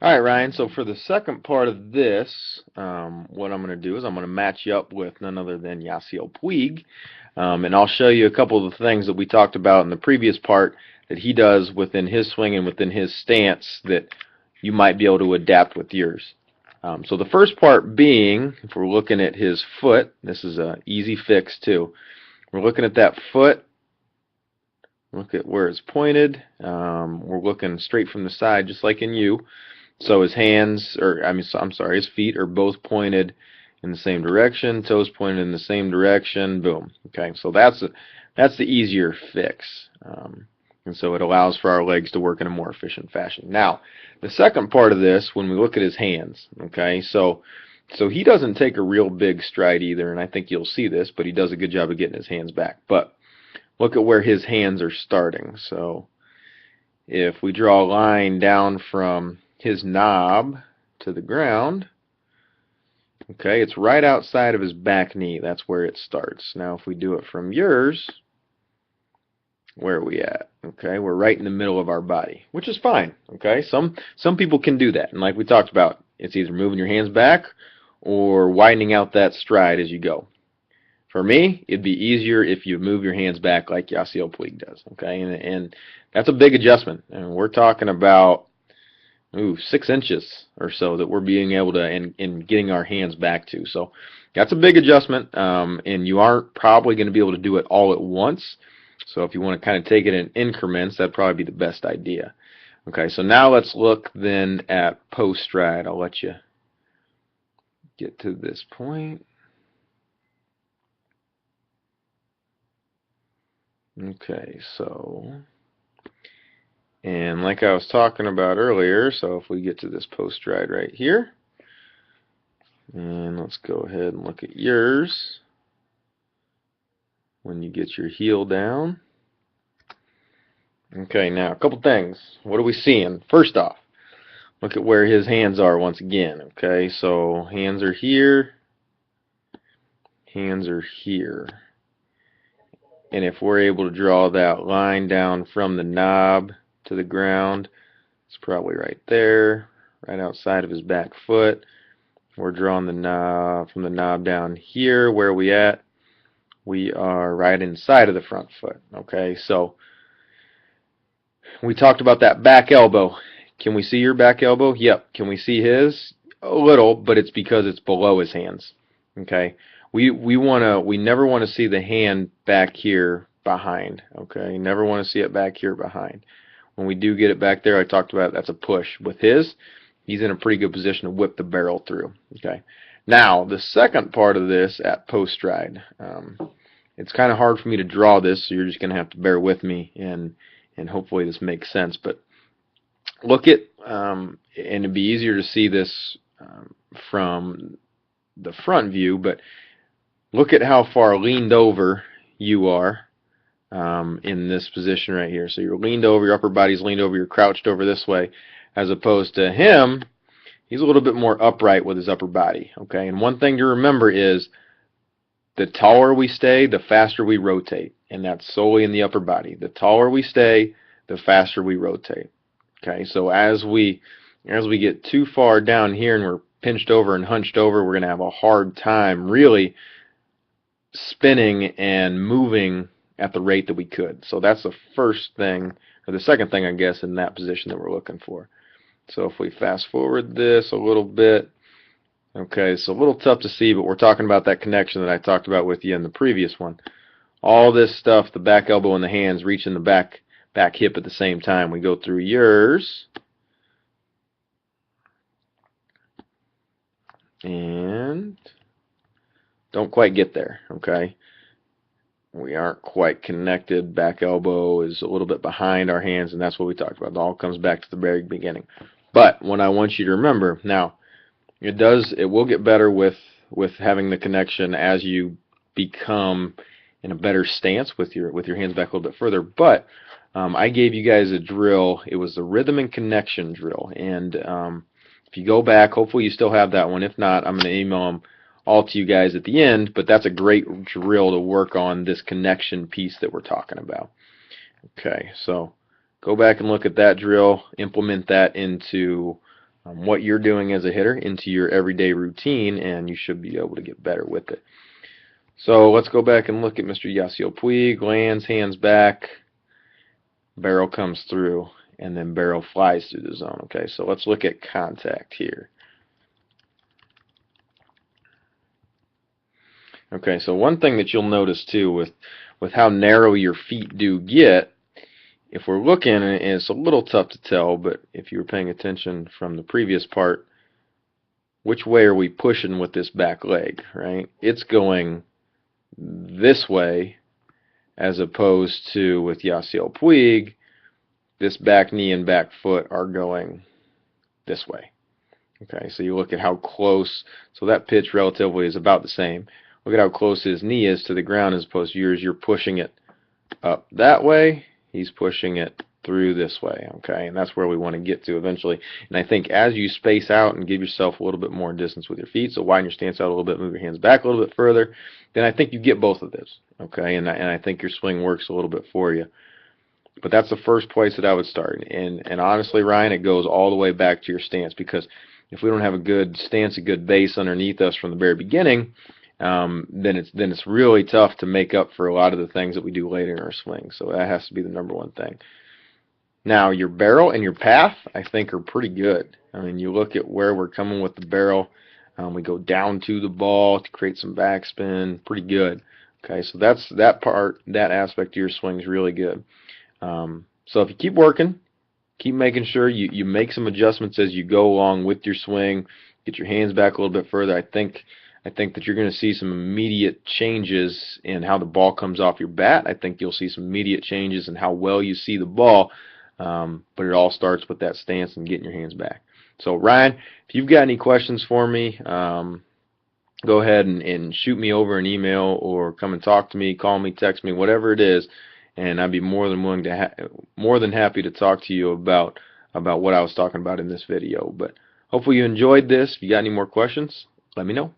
All right, Ryan. So for the second part of this, what I'm going to do is I'm going to match you up with none other than Yasiel Puig, and I'll show you a couple of the things that we talked about in the previous part that he does within his swing and within his stance that you might be able to adapt with yours. So the first part being, if we're looking at his foot, this is an easy fix too. We're looking at that foot. Look at where it's pointed. We're looking straight from the side, just like in you. So his hands, or I'm sorry, his feet are both pointed in the same direction, toes pointed in the same direction. Boom. Okay, so that's the easier fix, and so it allows for our legs to work in a more efficient fashion. Now, the second part of this, when we look at his hands, okay, so he doesn't take a real big stride either, and I think you'll see this, but he does a good job of getting his hands back. But look at where his hands are starting. So if we draw a line down from his knob to the ground, okay, it's right outside of his back knee. That's where it starts. Now if we do it from yours, where are we at? Okay, we're right in the middle of our body, which is fine. Okay, some people can do that, and like we talked about, it's either moving your hands back or widening out that stride as you go. For me, it'd be easier if you move your hands back like Yasiel Puig does. Okay, and that's a big adjustment, and we're talking about 6 inches or so that we're being able to and getting our hands back to. So that's a big adjustment, and you aren't probably going to be able to do it all at once. So if you want to kind of take it in increments, that'd probably be the best idea. Okay, so now let's look then at post stride. I'll let you get to this point. Okay, so, and like I was talking about earlier, so if we get to this post stride right here, and let's go ahead and look at yours when you get your heel down. Okay, now a couple things. What are we seeing? First off, look at where his hands are once again. Okay, so hands are here, hands are here. And if we're able to draw that line down from the knob to the ground, it's probably right there, right outside of his back foot. We're drawing the knob from the knob down here. Where are we at? We are right inside of the front foot. Okay, so we talked about that back elbow. Can we see your back elbow? Yep. Can we see his? A little, but it's because it's below his hands. Okay. We never want to see the hand back here behind. Okay. Never want to see it back here behind. When we do get it back there, I talked about that's a push. With his, he's in a pretty good position to whip the barrel through. Okay. Now the second part of this at post stride, it's kind of hard for me to draw this, so you're just going to have to bear with me and hopefully this makes sense. But look at, and it'd be easier to see this from the front view, but look at how far leaned over you are in this position right here. So you're leaned over, your upper body's leaned over, you're crouched over this way, as opposed to him, he's a little bit more upright with his upper body. Okay, and one thing to remember is the taller we stay, the faster we rotate, and that's solely in the upper body. The taller we stay, the faster we rotate. Okay, so as we get too far down here and we're pinched over and hunched over, we're going to have a hard time really spinning and moving at the rate that we could. So that's the first thing, or the second thing, I guess, in that position that we're looking for. So if we fast forward this a little bit, okay, it's a little tough to see, but we're talking about that connection that I talked about with you in the previous one. All this stuff, the back elbow and the hands reaching the back hip at the same time. We go through yours, and don't quite get there, okay? We aren't quite connected. Back elbow is a little bit behind our hands, and that's what we talked about. It all comes back to the very beginning. But what I want you to remember, now, it will get better with having the connection as you become in a better stance with your hands back a little bit further. But I gave you guys a drill. It was the rhythm and connection drill, and if you go back, hopefully you still have that one. If not, I'm going to email them all to you guys at the end, but that's a great drill to work on this connection piece that we're talking about. Okay, so go back and look at that drill, implement that into what you're doing as a hitter into your everyday routine, and you should be able to get better with it. So let's go back and look at Mr. Yasiel Puig. Lands, hands back, barrel comes through, and then barrel flies through the zone. Okay, so let's look at contact here. Okay, so one thing that you'll notice too with how narrow your feet do get, if we're looking, and it's a little tough to tell, but if you were paying attention from the previous part, which way are we pushing with this back leg, right? It's going this way as opposed to with Yasiel Puig, this back knee and back foot are going this way. Okay, so you look at how close, so that pitch relatively is about the same. Look at how close his knee is to the ground as opposed to yours. You're pushing it up that way. He's pushing it through this way, okay? And that's where we want to get to eventually. And I think as you space out and give yourself a little bit more distance with your feet, so widen your stance out a little bit, move your hands back a little bit further, then I think you get both of those, okay? And I think your swing works a little bit for you. But that's the first place that I would start. And honestly, Ryan, it goes all the way back to your stance, because if we don't have a good stance, a good base underneath us from the very beginning, then it's really tough to make up for a lot of the things that we do later in our swing. So that has to be the number one thing. Now, your barrel and your path, I think, are pretty good. I mean, you look at where we're coming with the barrel. We go down to the ball to create some backspin. Pretty good. Okay, so that part, that aspect of your swing is really good. So if you keep working, keep making sure you make some adjustments as you go along with your swing, get your hands back a little bit further. I think that you're going to see some immediate changes in how the ball comes off your bat. I think you'll see some immediate changes in how well you see the ball. But it all starts with that stance and getting your hands back. So Ryan, if you've got any questions for me, go ahead and shoot me over an email or come and talk to me, call me, text me, whatever it is, and I'd be more than happy to talk to you about what I was talking about in this video. But hopefully you enjoyed this. If you got any more questions, let me know.